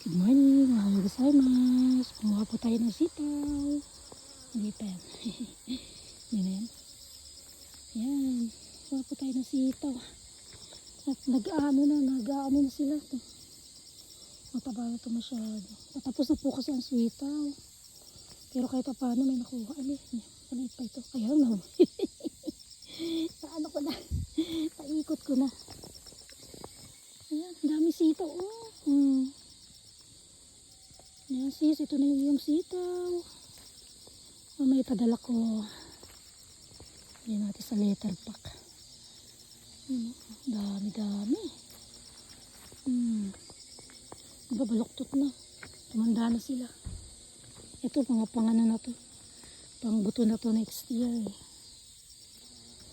Good morning, mga gozaimasu. Kumuha po tayo ng sitaw. Hindi pa yan. Yan na yan. Yan. Kumuha po tayo ng sitaw. At nag-ano na sila. Mataba na ito masyado. Patapos na po kasi ang sitaw. Pero kahit pa paano may nakuha. Maliit pa ito. Kaya na. Ano ko na. Paikot ko na. Ayan, dami sitaw. Ayan sis, ito na yung sitaw. May padala ko. Ayan natin sa letter pack. Dami. Babaluktot na. Tumanda na sila. Ito, mga pangano na to. Pangbuto na to next year.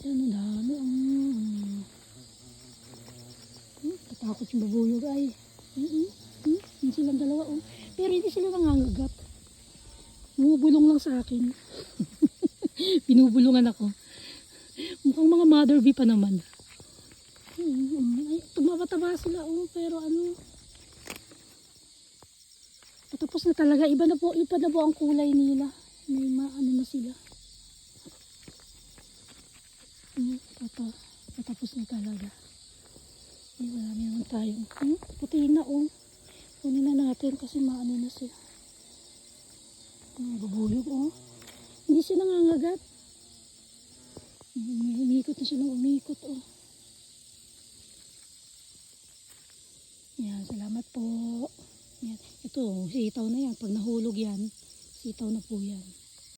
Ayan, dami. Tatakot yung babuyog ay. Yung silang dalawa. Pero hindi sila nangangagat. Bumubulong lang sa akin. Binubulungan ako. Mukhang mga mother bee pa naman. Ay, tumataba sila. Pero patapos na talaga. Iba na po ang kulay nila. May maano na sila. Patapos na talaga. Ay, marami naman tayong. Puti na kunin na natin kasi maano na sila. Bubuyog Hindi siya nangangagat. Umikot na siya ng umikot Yan, salamat po. Yan. Ito, sitaw na yan. Pag nahulog yan, sitaw na po yan.